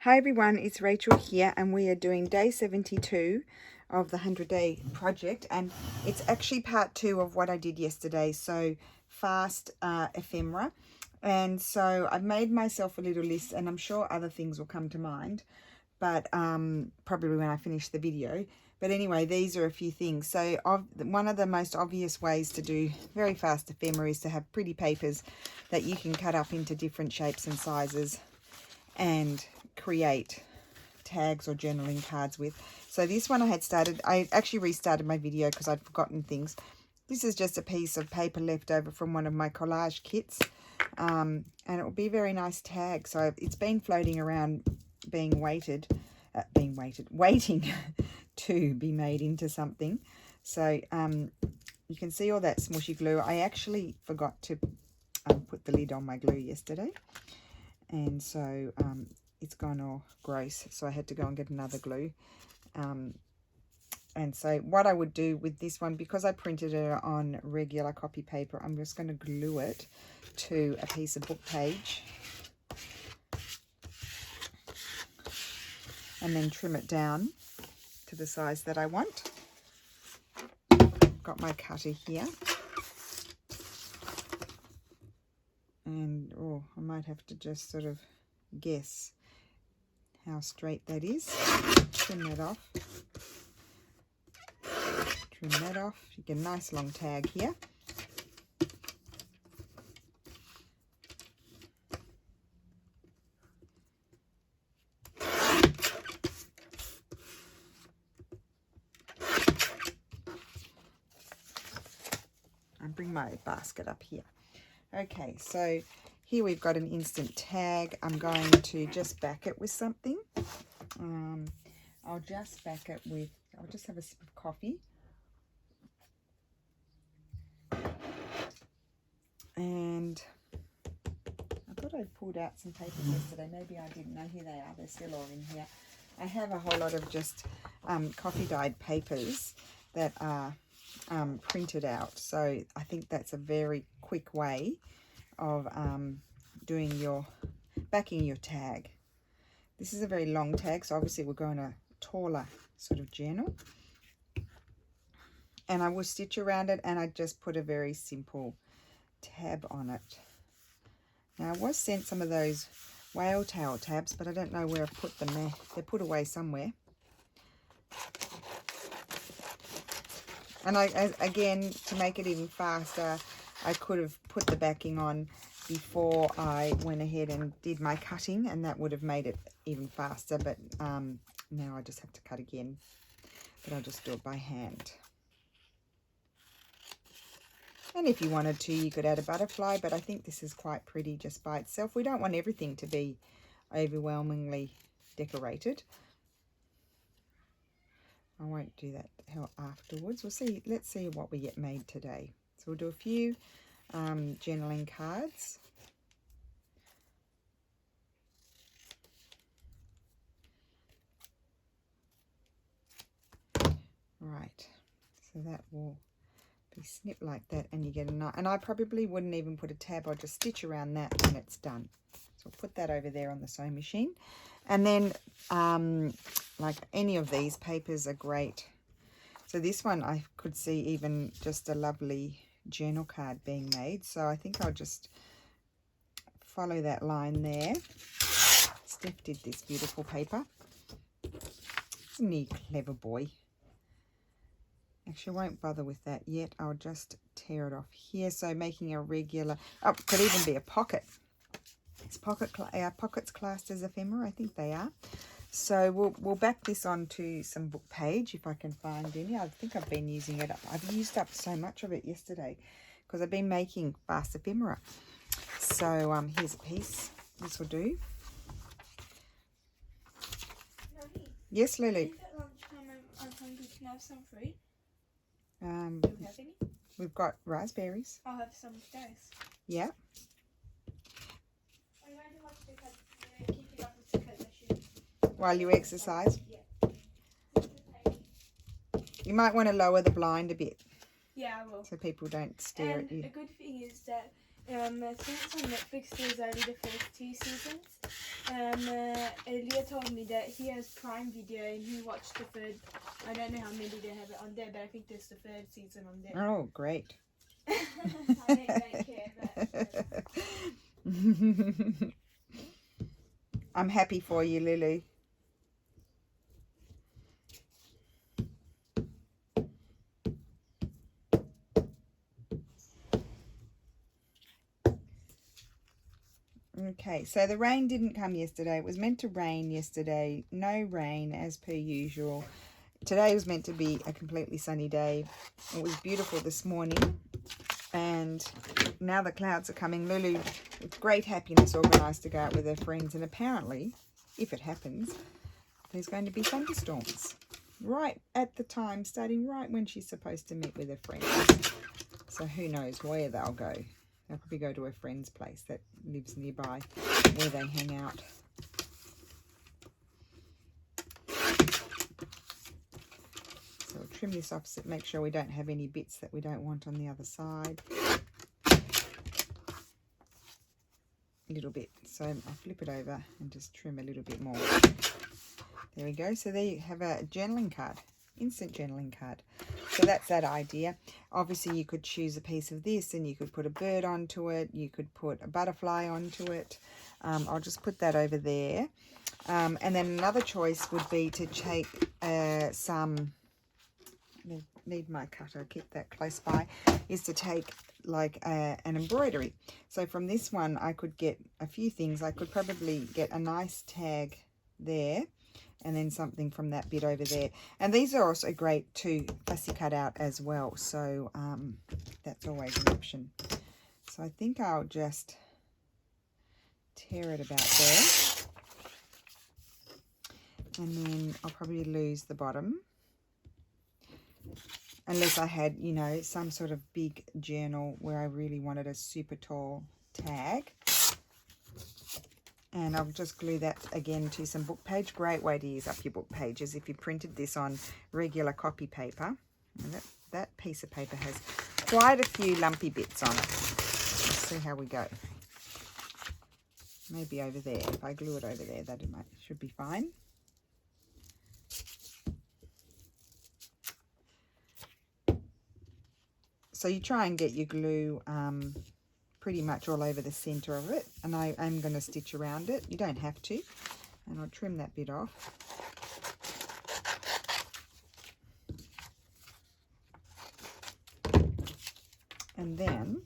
Hi everyone, it's Rachel here and we are doing day 72 of the 100-day project, and it's actually part 2 of what I did yesterday, so fast ephemera. And so I've made myself a little list, and I'm sure other things will come to mind, but probably when I finish the video. But anyway, these are a few things. So one of the most obvious ways to do very fast ephemera is to have pretty papers that you can cut up into different shapes and sizes and create tags or journaling cards with. So this one I actually restarted my video because I'd forgotten things. This is just a piece of paper left over from one of my collage kits, and it will be a very nice tag. So it's been floating around waiting to be made into something. So you can see all that smushy glue. I actually forgot to put the lid on my glue yesterday, and so it's gone all gross, so I had to go and get another glue. And so what I would do with this one, because I printed it on regular copy paper, I'm just going to glue it to a piece of book page and then trim it down to the size that I want. Got my cutter here, and I might have to just sort of guess how straight that is. Trim that off. Trim that off. You get a nice long tag here. And bring my basket up here. Okay, so here we've got an instant tag. I'm going to just back it with something. I'll just back it with, I'll just have a sip of coffee. And I thought I'd pulled out some papers yesterday. Maybe I didn't. No, here they are. They're still all in here. I have a whole lot of just coffee dyed papers that are printed out. So I think that's a very quick way of backing your tag. This is a very long tag, so obviously we're going a taller sort of journal. And I will stitch around it, and I just put a very simple tab on it. Now I was sent some of those whale tail tabs, but I don't know where I've put them there. They're put away somewhere. And again, to make it even faster, I could have put the backing on before I went ahead and did my cutting, and that would have made it even faster, but now I just have to cut again, but I'll just do it by hand. And if you wanted to, you could add a butterfly, but I think this is quite pretty just by itself. We don't want everything to be overwhelmingly decorated. I won't do that afterwards. We'll see. Let's see what we get made today. So we'll do a few journaling cards. Right, so that will be snipped like that, and you get a nice, and I probably wouldn't even put a tab. I'll just stitch around that and it's done. So I'll put that over there on the sewing machine. And then like any of these papers are great. So this one I could see even just a lovely journal card being made. So I think I'll just follow that line there. Steph did this beautiful paper. Isn't he a clever boy? Actually, I won't bother with that yet. I'll just tear it off here. So making a regular, oh, could even be a pocket. Is pockets classed as ephemera? I think they are. So we'll back this onto some book page if I can find any. I think I've been using it up. I've used up so much of it yesterday because I've been making fast ephemera. So here's a piece. This will do. Mommy, yes, Lily. if at lunchtime I'm hungry, can I have some fruit? Do we have any? We've got raspberries. I'll have some toast. Yeah. I'm going to watch the keep it up with the coat. While you exercise. Yeah. You might want to lower the blind a bit. Yeah, I will. So people don't stare at you. A good thing is that Since on Netflix there's only the first 2 seasons. Elia told me that he has Prime Video and he watched the third. I don't know how many they have it on there, but I think there's the 3rd season on there. Oh, great. I don't care, but I'm happy for you, Lulu. Okay, so the rain didn't come yesterday. It was meant to rain yesterday. No rain as per usual. Today was meant to be a completely sunny day. It was beautiful this morning. And now the clouds are coming. Lulu, with great happiness, organised to go out with her friends. And apparently, if it happens, there's going to be thunderstorms. Right at the time, starting right when she's supposed to meet with her friends. So who knows where they'll go. They'll probably go to a friend's place that lives nearby where they hang out. So we'll trim this off, so make sure we don't have any bits that we don't want on the other side. A little bit. So I'll flip it over and just trim a little bit more. There we go. So there you have a journaling card. Instant journaling card. So that's that idea. Obviously you could choose a piece of this and you could put a bird onto it. You could put a butterfly onto it. I'll just put that over there. And then another choice would be to take some, I need my cutter, keep that close by, is to take like an embroidery. So from this one I could get a few things. I could probably get a nice tag there. And then something from that bit over there. And these are also great to fussy cut out as well. So that's always an option. So I think I'll just tear it about there. And then I'll probably lose the bottom. Unless I had, you know, some sort of big journal where I really wanted a super tall tag. And I'll just glue that again to some book page. Great way to use up your book pages if you printed this on regular copy paper. And that piece of paper has quite a few lumpy bits on it. Let's see how we go. Maybe over there. If I glue it over there, that should be fine. So you try and get your glue pretty much all over the center of it, and I'm going to stitch around it. You don't have to, and I'll trim that bit off. And then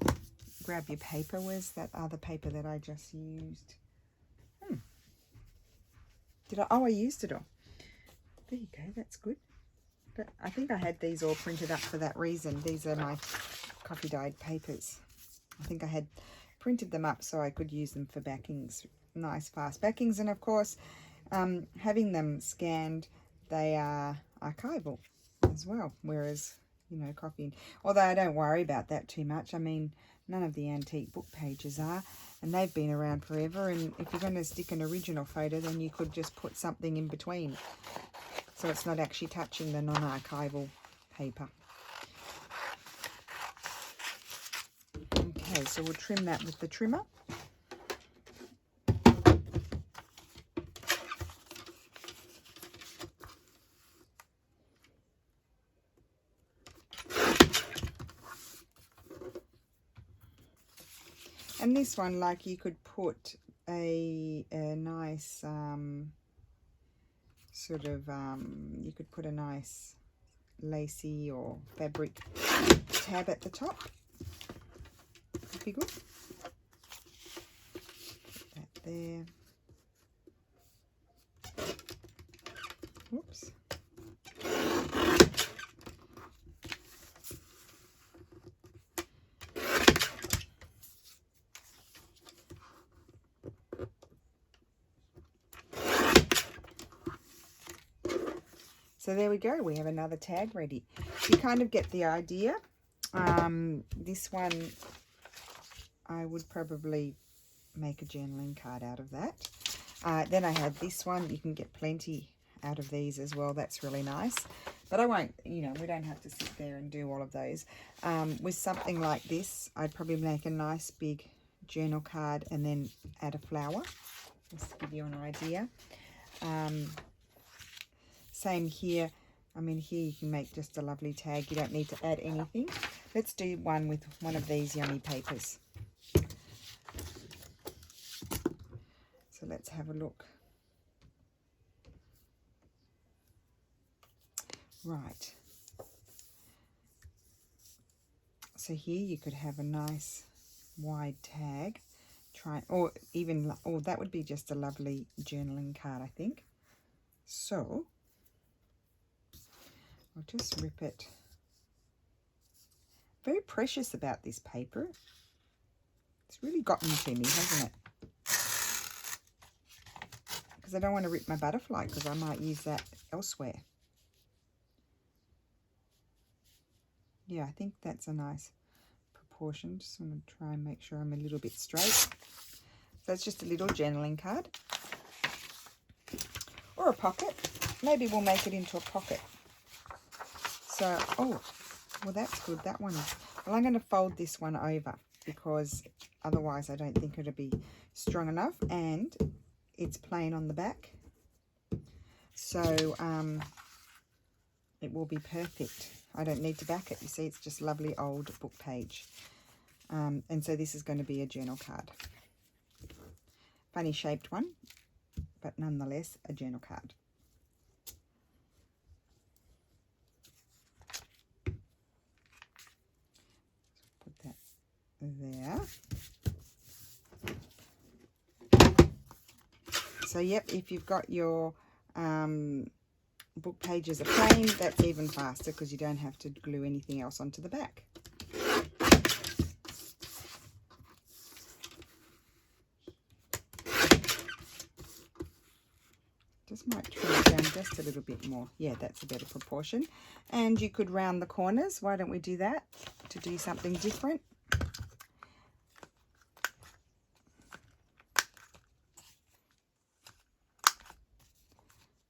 grab your paper. Where's that other paper that I just used? I used it all. There you go, that's good. But I think I had these all printed up for that reason. These are my coffee dyed papers. I think I had printed them up so I could use them for backings, nice fast backings. And of course, having them scanned, they are archival as well. Whereas, you know, copying, although I don't worry about that too much. I mean, none of the antique book pages are, and they've been around forever. And if you're going to stick an original photo, then you could just put something in between. So it's not actually touching the non-archival paper. Okay, so we'll trim that with the trimmer. And this one, like, you could put a nice you could put a nice lacy or fabric tab at the top. Be good. Put that there. Whoops. So there we go. We have another tag ready. You kind of get the idea. This one, I would probably make a journaling card out of that. Then I have this one. You can get plenty out of these as well. That's really nice. But I won't, you know, we don't have to sit there and do all of those. With something like this, I'd probably make a nice big journal card and then add a flower, just to give you an idea. Same here. I mean, here you can make just a lovely tag. You don't need to add anything. Let's do one with one of these yummy papers. So let's have a look. Right. So here you could have a nice wide tag. Or that would be just a lovely journaling card, I think. So I'll just rip it. Very precious about this paper. It's really gotten to me, hasn't it? Because I don't want to rip my butterfly, because I might use that elsewhere. Yeah, I think that's a nice proportion. Just want to try and make sure I'm a little bit straight. So it's just a little journaling card. Or a pocket. Maybe we'll make it into a pocket. So, oh, well, that's good. That one. Well, I'm going to fold this one over, because otherwise I don't think it'll be strong enough, and it's plain on the back. So it will be perfect. I don't need to back it. You see, it's just lovely old book page. And so this is going to be a journal card. Funny shaped one, but nonetheless a journal card. Put that there. So yep, if you've got your book pages are plain, that's even faster, because you don't have to glue anything else onto the back. Just might trim it down just a little bit more. Yeah, that's a better proportion. And you could round the corners. Why don't we do that to do something different?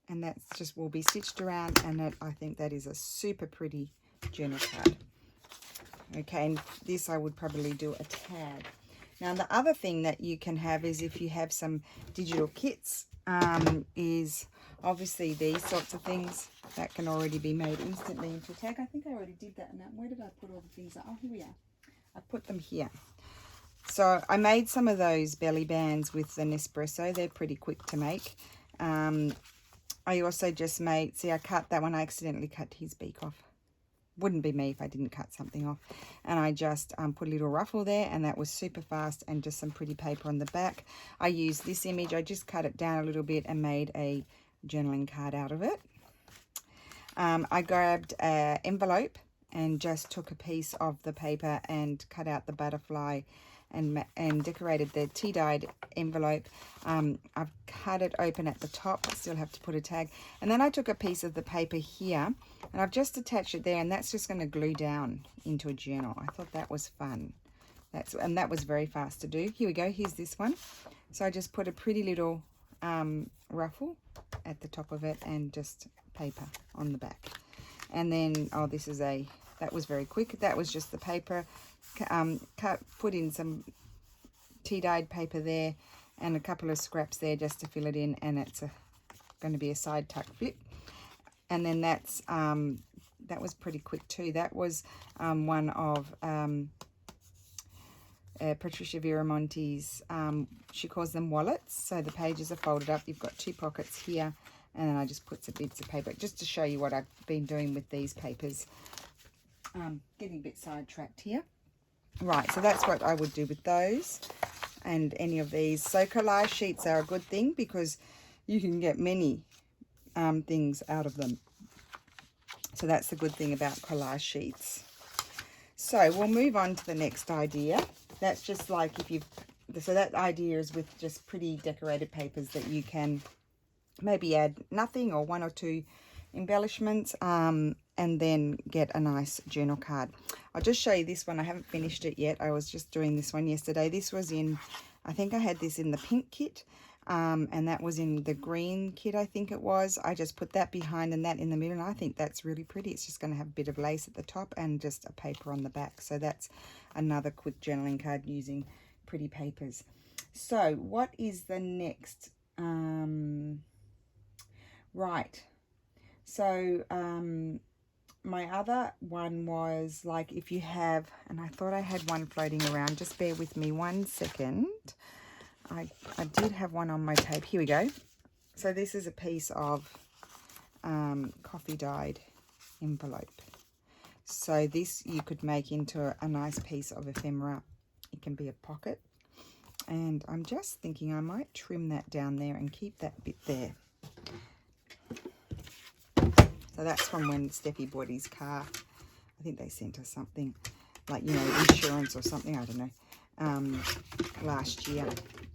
And that's just will be stitched around, and I think that is a super pretty journal card. Okay, and this I would probably do a tag. Now the other thing that you can have is, if you have some digital kits, is obviously these sorts of things that can already be made instantly into a tag. I think I already did that. Now, where did I put all the things? Oh, here we are. I put them here. So I made some of those belly bands with the Nespresso. They're pretty quick to make. I also just made, see, I cut that one. I accidentally cut his beak off. Wouldn't be me if I didn't cut something off. And I just put a little ruffle there, and that was super fast, and just some pretty paper on the back. I used this image. I just cut it down a little bit and made a journaling card out of it. I grabbed an envelope and just took a piece of the paper and cut out the butterfly and decorated the tea-dyed envelope. I've cut it open at the top. I still have to put a tag. And then I took a piece of the paper here, and I've just attached it there, and that's just going to glue down into a journal. I thought that was fun. And that was very fast to do. Here we go. Here's this one. So I just put a pretty little ruffle at the top of it, and just paper on the back. And then, oh, this is that was very quick. That was just the paper. Put in some tea-dyed paper there, and a couple of scraps there just to fill it in, and it's going to be a side tuck flip. And then that was pretty quick too. That was one of Patricia Viramonte's, she calls them wallets. So the pages are folded up. You've got two pockets here, and then I just put some bits of paper just to show you what I've been doing with these papers. Getting a bit sidetracked here. Right, so that's what I would do with those and any of these. So collage sheets are a good thing, because you can get many things out of them. So that's the good thing about collage sheets. So we'll move on to the next idea. That's just like so that idea is with just pretty decorated papers that you can maybe add nothing or one or two embellishments, and then get a nice journal card. I'll just show you this one. I haven't finished it yet. I was just doing this one yesterday. This was in, I think I had this in the pink kit, and that was in the green kit, I think it was. I just put that behind and that in the middle, and I think that's really pretty. It's just going to have a bit of lace at the top and just a paper on the back. So that's another quick journaling card using pretty papers. So what is the next? Right. So my other one was like, if you have, and I thought I had one floating around, just bear with me 1 second. I did have one on my tape. Here we go. So this is a piece of coffee dyed envelope. So this you could make into a nice piece of ephemera. It can be a pocket. And I'm just thinking I might trim that down there and keep that bit there. So that's from when Steffi bought his car. I think they sent us something like, you know, insurance or something, I don't know, last year.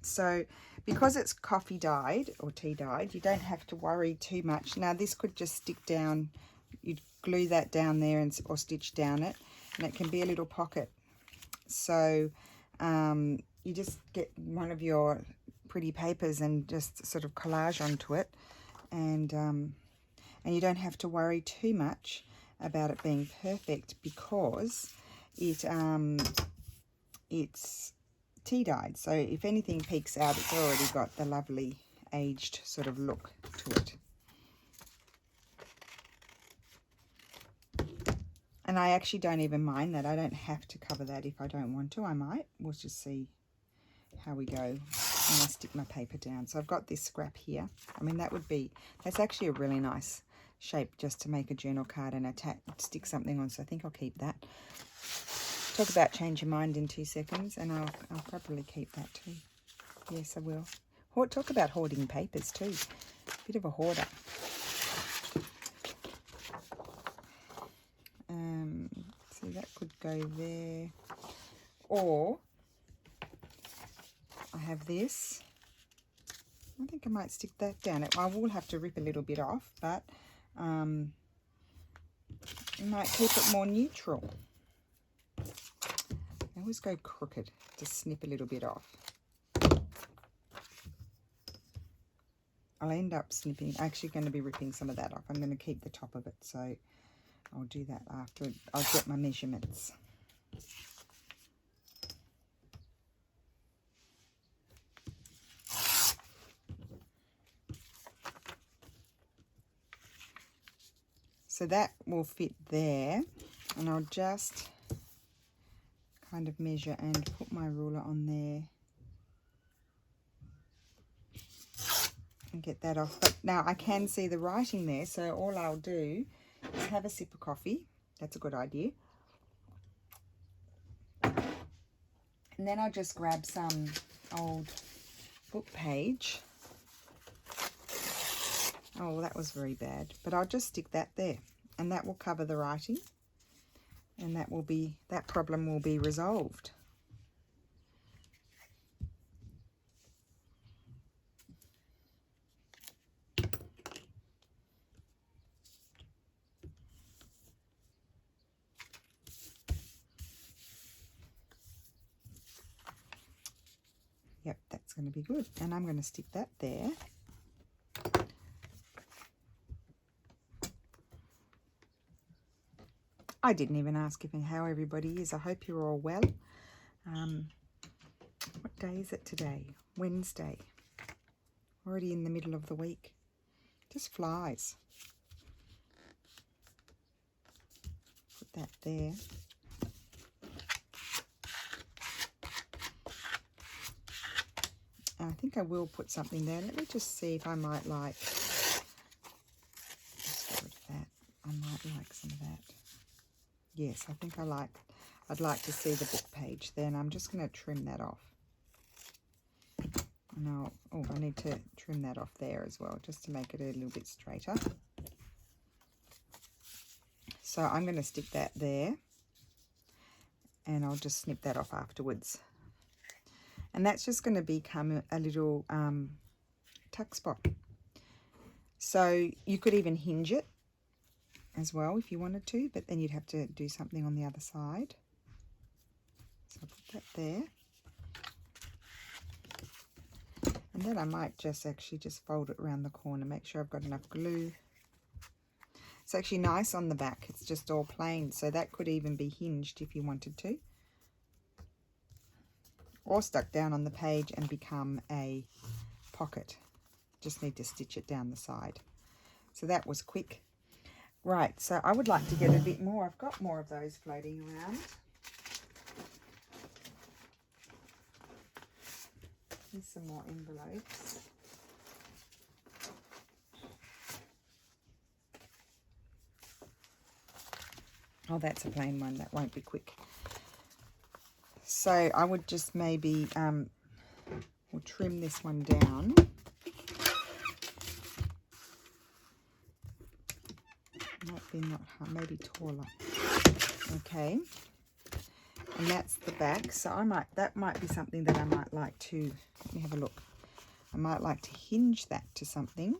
So because it's coffee dyed or tea dyed, you don't have to worry too much. Now this could just stick down. You'd glue that down there or stitch down it, and it can be a little pocket. So you just get one of your pretty papers and just sort of collage onto it, and you don't have to worry too much about it being perfect, because it's tea dyed. So if anything peeks out, it's already got the lovely aged sort of look to it. And I actually don't even mind that. I don't have to cover that if I don't want to. I might. We'll just see how we go when I stick my paper down. So I've got this scrap here. I mean, that's actually a really nice shape just to make a journal card and stick something on. So I think I'll keep that. Talk about change your mind in 2 seconds, and I'll probably keep that too. Yes, I will. Talk about hoarding papers too. Bit of a hoarder. So that could go there. Or I have this. I think I might stick that down. I will have to rip a little bit off, but I might keep it more neutral. I always go crooked to snip a little bit off. I'll end up snipping, actually going to be ripping some of that off. I'm going to keep the top of it, so I'll do that after. I'll get my measurements. So that will fit there, and I'll just kind of measure and put my ruler on there and get that off. But now I can see the writing there, so all I'll do is have a sip of coffee. That's a good idea. And then I'll just grab some old book page. Oh, that was very bad. But I'll just stick that there, and that will cover the writing, and that problem will be resolved. Yep, that's going to be good. And I'm going to stick that there. I didn't even ask how everybody is. I hope you're all well. What day is it today? Wednesday. Already in the middle of the week. Just flies. Put that there. I think I will put something there. Let me just see if I might like, let's get rid of that. I might like some of that. Yes, I think I'd like to see the book page there, and I'm just going to trim that off. And I need to trim that off there as well, just to make it a little bit straighter. So I'm going to stick that there, and I'll just snip that off afterwards. And that's just going to become a little tuck spot. So you could even hinge it as well if you wanted to, but then you'd have to do something on the other side. So I'll put that there. And then I might just fold it around the corner, make sure I've got enough glue. It's actually nice on the back. It's just all plain, so that could even be hinged if you wanted to. or stuck down on the page and become a pocket. Just need to stitch it down the side. So that was quick. Right, so I would like to get a bit more. I've got more of those floating around. Here's some more envelopes. Oh, that's a plain one. That won't be quick. So I would just maybe we'll trim this one down. Might be not hard, maybe taller. Okay. And that's the back. So that might be something that I might like to, let me have a look. I might like to hinge that to something.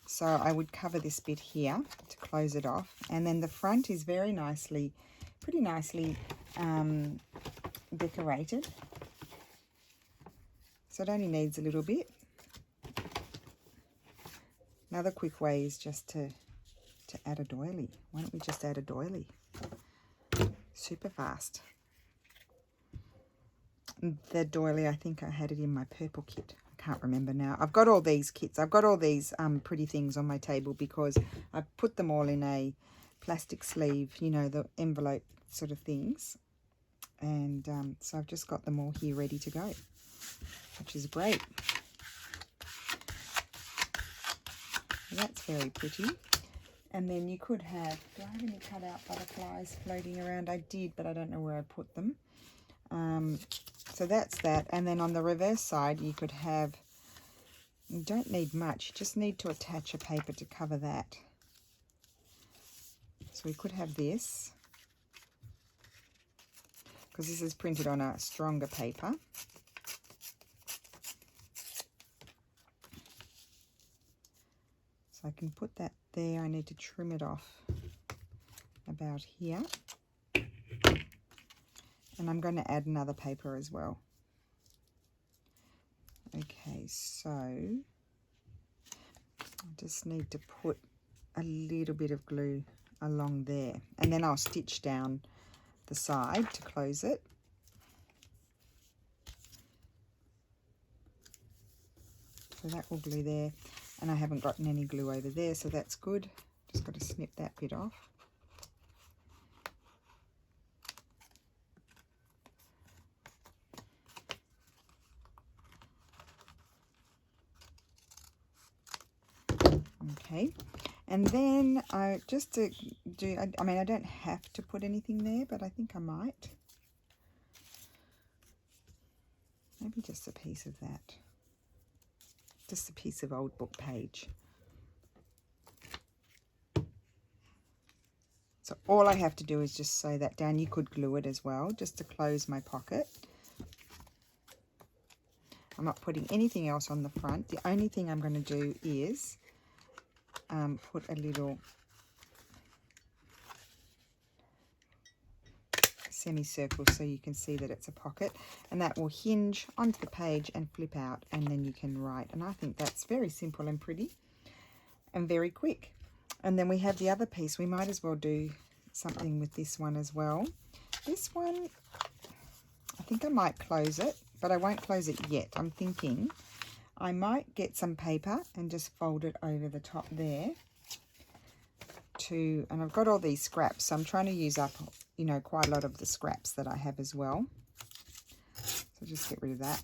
So I would cover this bit here to close it off. And then the front is very nicely, pretty nicely decorated. So it only needs a little bit. Another quick way is just to add a doily. Why don't we just add a doily? Super fast. The doily, I think I had it in my purple kit. I can't remember now. I've got all these kits. I've got all these pretty things on my table because I put them all in a plastic sleeve, you know, the envelope sort of things. And so I've just got them all here ready to go, which is great. That's very pretty. And then you could have, do I have any cut out butterflies floating around? I did, but I don't know where I put them. So that's that. And then on the reverse side, you could have, you don't need much, you just need to attach a paper to cover that. So we could have this, because this is printed on a stronger paper. So I can put that there. I need to trim it off about here. And I'm going to add another paper as well. Okay, so I just need to put a little bit of glue along there. And then I'll stitch down the side to close it. So that will glue there. And I haven't gotten any glue over there, so that's good. Just got to snip that bit off. Okay, and then just to do, I mean, I don't have to put anything there, but I think I might. Maybe just a piece of that. Just a piece of old book page. So all I have to do is just sew that down. You could glue it as well, just to close my pocket. I'm not putting anything else on the front. The only thing I'm going to do is put a little semicircle so you can see that it's a pocket, and that will hinge onto the page and flip out, and then you can write. And I think that's very simple and pretty and very quick. And then we have the other piece. We might as well do something with this one as well. This one, I think I might close it, but I won't close it yet. I'm thinking I might get some paper and just fold it over the top there and I've got all these scraps, so I'm trying to use up, you know, quite a lot of the scraps that I have as well. So just get rid of that.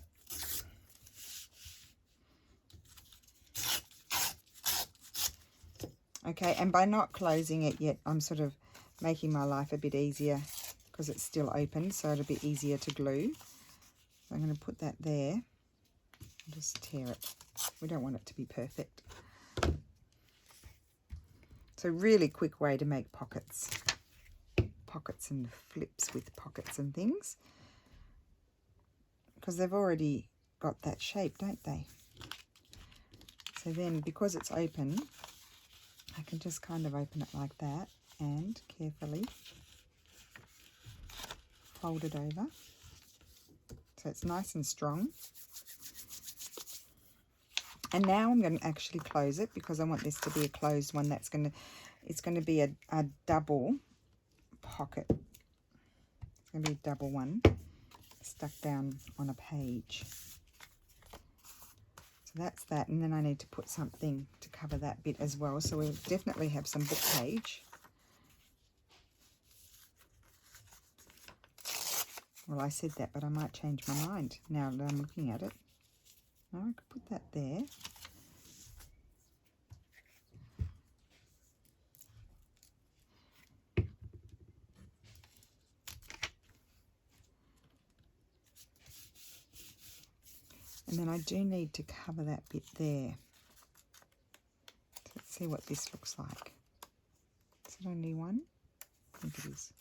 Okay, and by not closing it yet, I'm sort of making my life a bit easier because it's still open, so it'll be easier to glue. So I'm going to put that there. Just tear it. We don't want it to be perfect. So really quick way to make pockets. Pockets and flips with pockets and things. Because they've already got that shape, don't they? So then, because it's open, I can just kind of open it like that and carefully fold it over. So it's nice and strong. And now I'm going to actually close it because I want this to be a closed one. It's going to be a double pocket. It's going to be a double one. stuck down on a page. So that's that, and then I need to put something to cover that bit as well. So we'll definitely have some book page. Well, I said that, but I might change my mind now that I'm looking at it. No, I could put that there. And then I do need to cover that bit there. So let's see what this looks like. Is it only one? I think it is.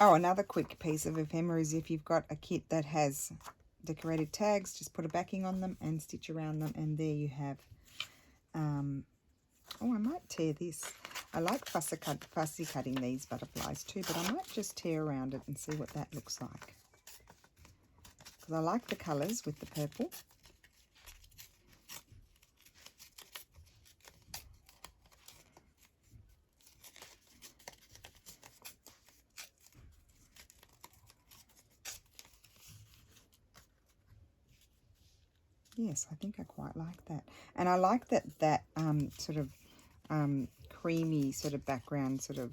Oh, another quick piece of ephemera is if you've got a kit that has decorated tags, just put a backing on them and stitch around them, and there you have. Oh, I might tear this. I like fussy cutting these butterflies too, but I might just tear around it and see what that looks like. Because I like the colours with the purple. Yes, I think I quite like that. And I like that sort of creamy sort of background sort of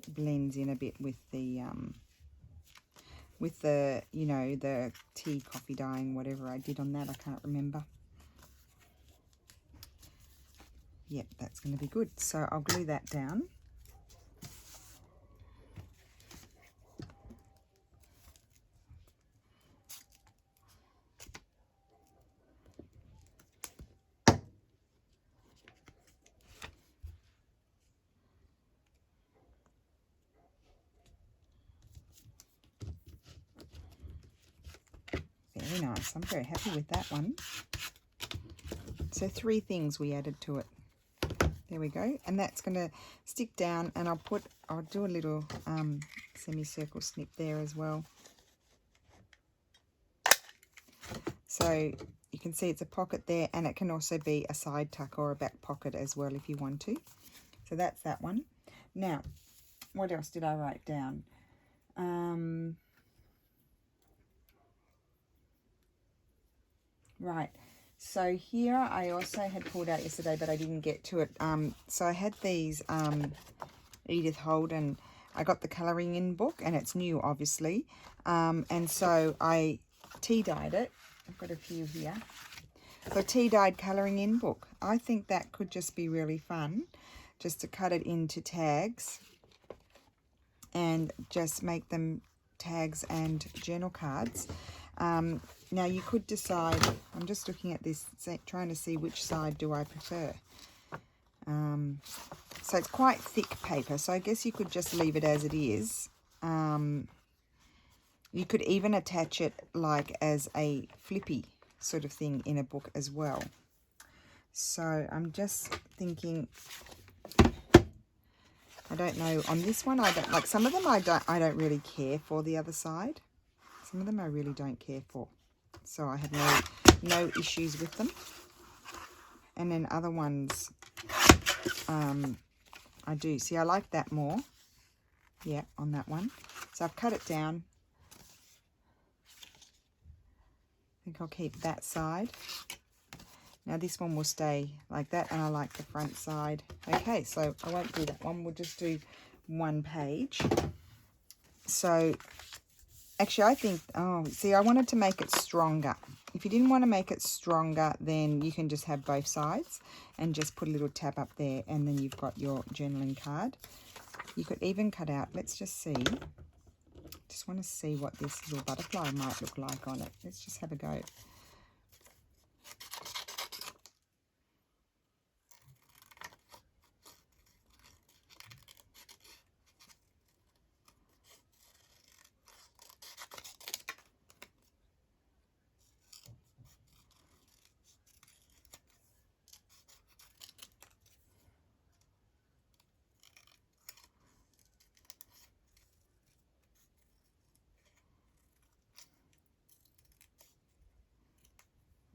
blends in a bit with the you know, the tea, coffee dyeing, whatever I did on that. I can't remember. Yep, that's going to be good. So I'll glue that down. Very nice. I'm very happy with that one. So 3 things we added to it. There we go. And that's going to stick down, and I'll do a little semicircle snip there as well. So you can see it's a pocket there, and it can also be a side tuck or a back pocket as well if you want to. So that's that one. Now, what else did I write down? Right, so here I also had pulled out yesterday, but I didn't get to it. So I had these Edith Holden. I got the colouring in book, and it's new, obviously. And so I tea dyed it. I've got a few here. So tea dyed colouring in book. I think that could just be really fun, just to cut it into tags and just make them tags and journal cards. Now you could decide, I'm just looking at this, trying to see which side do I prefer. So it's quite thick paper, so I guess you could just leave it as it is. You could even attach it like as a flippy sort of thing in a book as well. So I'm just thinking, I don't know, on this one I don't like, some of them I don't really care for the other side. Some of them I really don't care for. So I have no issues with them. And then other ones I do. See, I like that more. Yeah, on that one. So I've cut it down. I think I'll keep that side. Now this one will stay like that, and I like the front side. Okay, so I won't do that one. We'll just do one page. So actually I think, oh, see, I wanted to make it stronger. If you didn't want to make it stronger, then you can just have both sides and just put a little tab up there, and then you've got your journaling card. You could even cut out, let's just see. Just want to see what this little butterfly might look like on it. Let's just have a go.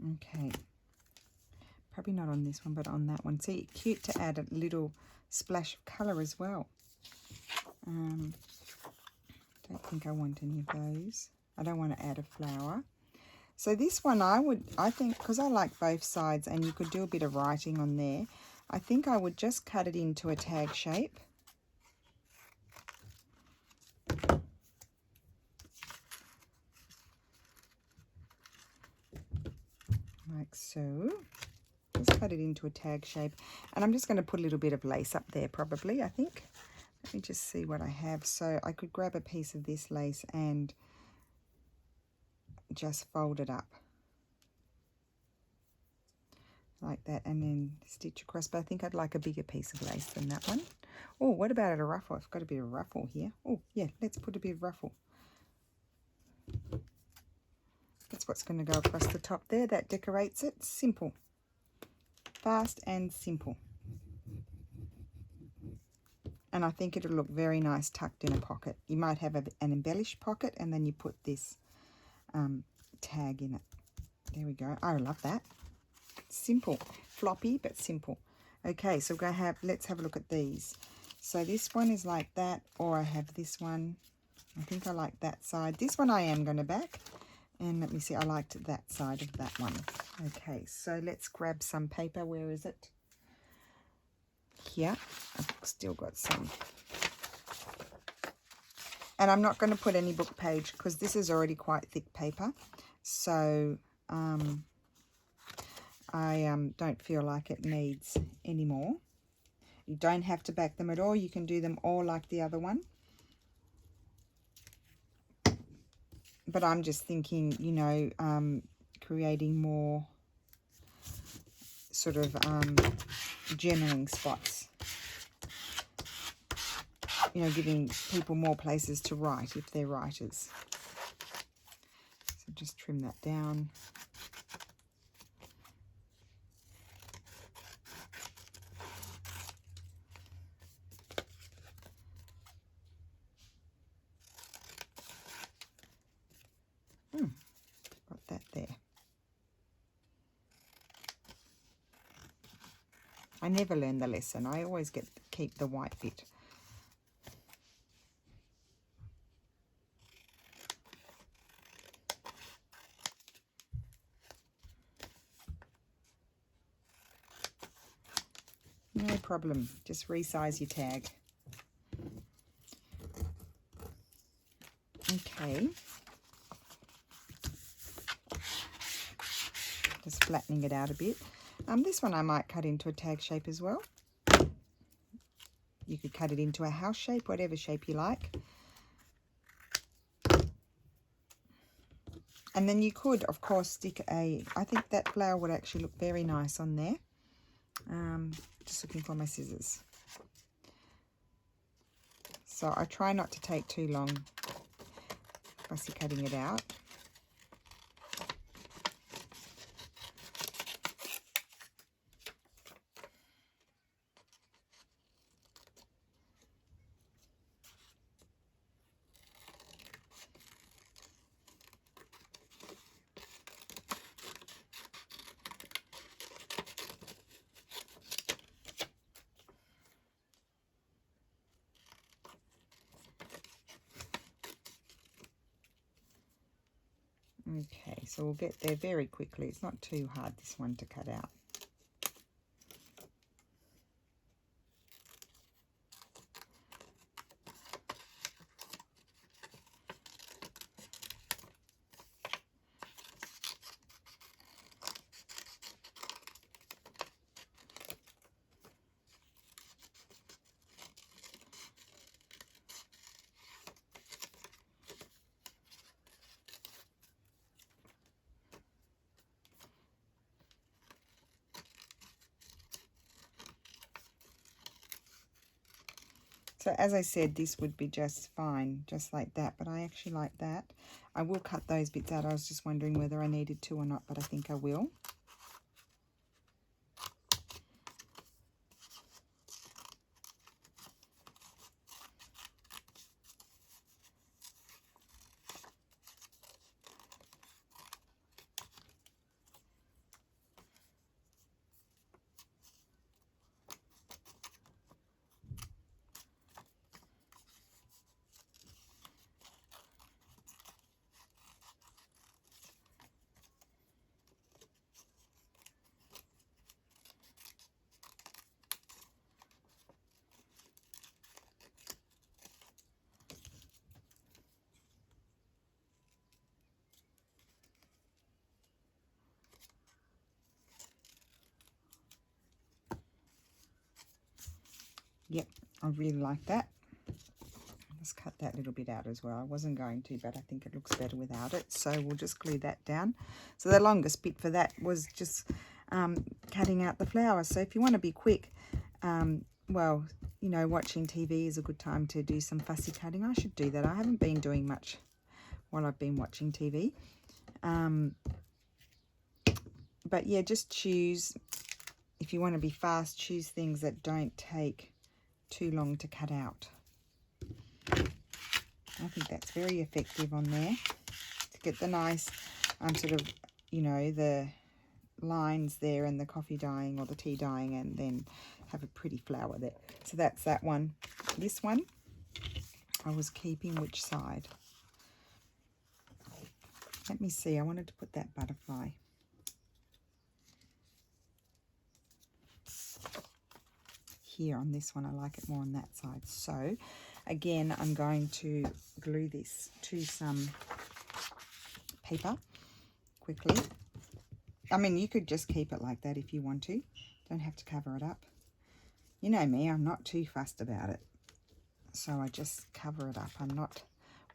Okay, probably not on this one, but on that one. See, cute to add a little splash of colour as well. Don't think I want any of those. I don't want to add a flower. So this one I think, because I like both sides and you could do a bit of writing on there, I think I would just cut it into a tag shape. Like so. Just cut it into a tag shape. And I'm just going to put a little bit of lace up there probably, I think. Let me just see what I have. So I could grab a piece of this lace and just fold it up. Like that, and then stitch across. But I think I'd like a bigger piece of lace than that one. Oh, what about a ruffle? I've got a bit of ruffle here. Oh, yeah, let's put a bit of ruffle. That's what's going to go across the top there. That decorates it. Simple. Fast and simple. And I think it'll look very nice tucked in a pocket. You might have an embellished pocket, and then you put this tag in it. There we go. I love that. Simple, floppy but simple. Okay, so let's have a look at these. So this one is like that, or I have this one. I think I like that side. This one I am going to back, and let me see, I liked that side of that one. Okay, so let's grab some paper. Where is it? Here. I've still got some. And I'm not going to put any book page because this is already quite thick paper. So I don't feel like it needs any more. You don't have to back them at all. You can do them all like the other one. But I'm just thinking, you know, creating more sort of journaling spots. You know, giving people more places to write if they're writers. So just trim that down. Got that there. I never learn the lesson. I always keep the white bit. No problem. Just resize your tag. Okay. Just flattening it out a bit. This one I might cut into a tag shape as well. You could cut it into a house shape, whatever shape you like. And then you could, of course, stick I think that flower would actually look very nice on there. Just looking for my scissors. So I try not to take too long fussy cutting it out. Okay, so we'll get there very quickly. It's not too hard, this one, to cut out. So as I said, this would be just fine, just like that, but I actually like that. I will cut those bits out. I was just wondering whether I needed to or not, but I think I will. Yep, I really like that. Let's cut that little bit out as well. I wasn't going to, but I think it looks better without it. So we'll just glue that down. So the longest bit for that was just cutting out the flowers. So if you want to be quick, well, you know, watching TV is a good time to do some fussy cutting. I should do that. I haven't been doing much while I've been watching TV. But yeah, just choose, if you want to be fast, choose things that don't take too long to cut out. I think that's very effective on there to get the nice sort of, you know, the lines there and the coffee dyeing or the tea dyeing, and then have a pretty flower there. So that's that one. This one, I was keeping which side? Let me see. I wanted to put that butterfly here on this one. I like it more on that side. So again, I'm going to glue this to some paper quickly. I mean, you could just keep it like that if you want to. Don't have to cover it up. You know me, I'm not too fussed about it. So I just cover it up. I'm not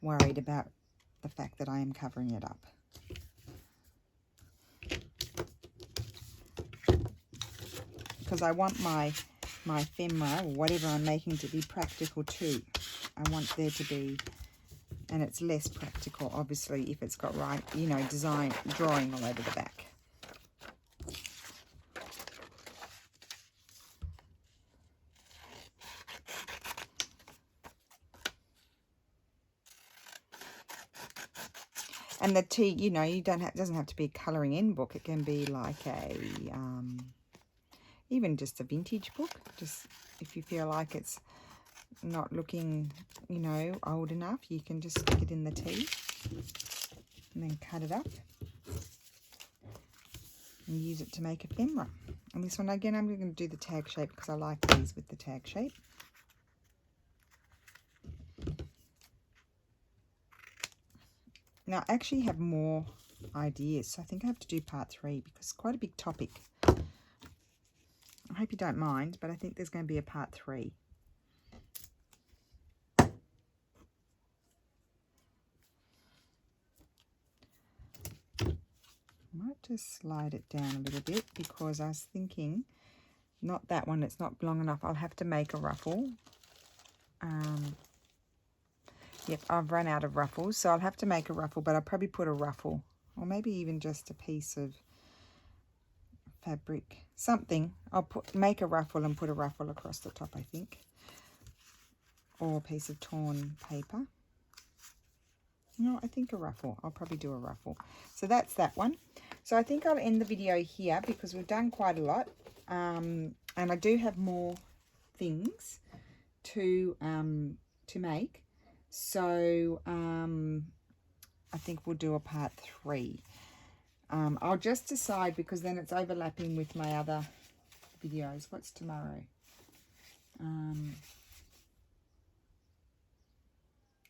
worried about the fact that I am covering it up. Because I want my ephemera, or whatever I'm making, to be practical too. I want there to be, and it's less practical obviously if it's got, right, you know, drawing all over the back. And the tea, you know, you don't have, it doesn't have to be a colouring in book. It can be like a even just a vintage book, just if you feel like it's not looking, you know, old enough, you can just stick it in the tea and then cut it up and use it to make ephemera. And this one, again, I'm going to do the tag shape because I like these with the tag shape. Now, I actually have more ideas, so I think I have to do part 3 because it's quite a big topic. I hope you don't mind, but I think there's going to be a part 3. I might just slide it down a little bit because I was thinking, not that one, it's not long enough. I'll have to make a ruffle. Yep, I've run out of ruffles, so I'll have to make a ruffle, but I'll probably put a ruffle, or maybe even just a piece of fabric, something. I'll make a ruffle and put a ruffle across the top, I think, or a piece of torn paper. No, I think a ruffle. I'll probably do a ruffle. So that's that one. So I think I'll end the video here because we've done quite a lot, and I do have more things to make. So I think we'll do a part 3. I'll just decide, because then it's overlapping with my other videos. What's tomorrow?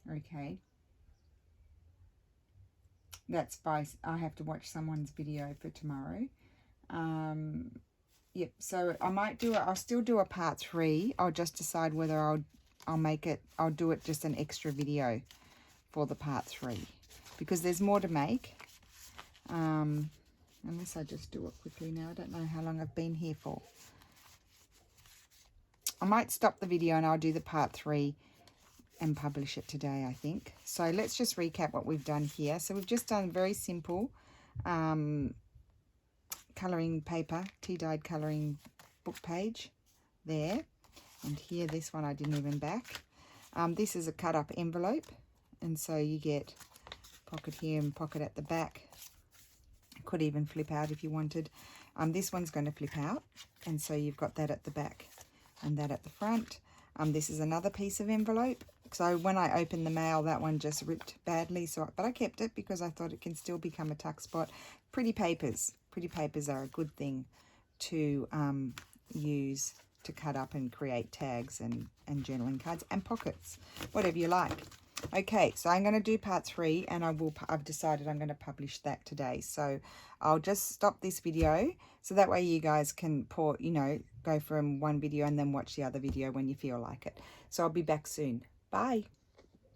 Okay. That's by, I have to watch someone's video for tomorrow. Yep, so I might do it. I'll still do a part 3. I'll just decide whether I'll make it, I'll do it just an extra video for the part 3 because there's more to make. Unless I just do it quickly now. I don't know how long I've been here for. I might stop the video and I'll do the part 3 and publish it today, I think. So let's just recap what we've done here. So we've just done very simple colouring paper, tea-dyed colouring book page there. And here, this one I didn't even back. This is a cut-up envelope. And so you get pocket here and pocket at the back. Could even flip out if you wanted. This one's going to flip out. And so you've got that at the back and that at the front. This is another piece of envelope. So when I opened the mail, that one just ripped badly. But I kept it because I thought it can still become a tuck spot. Pretty papers. Pretty papers are a good thing to use to cut up and create tags and journaling cards and pockets, whatever you like. Okay, so I'm going to do part 3, and I've decided I'm going to publish that today. So I'll just stop this video, so that way you guys can go from one video and then watch the other video when you feel like it. So I'll be back soon. Bye.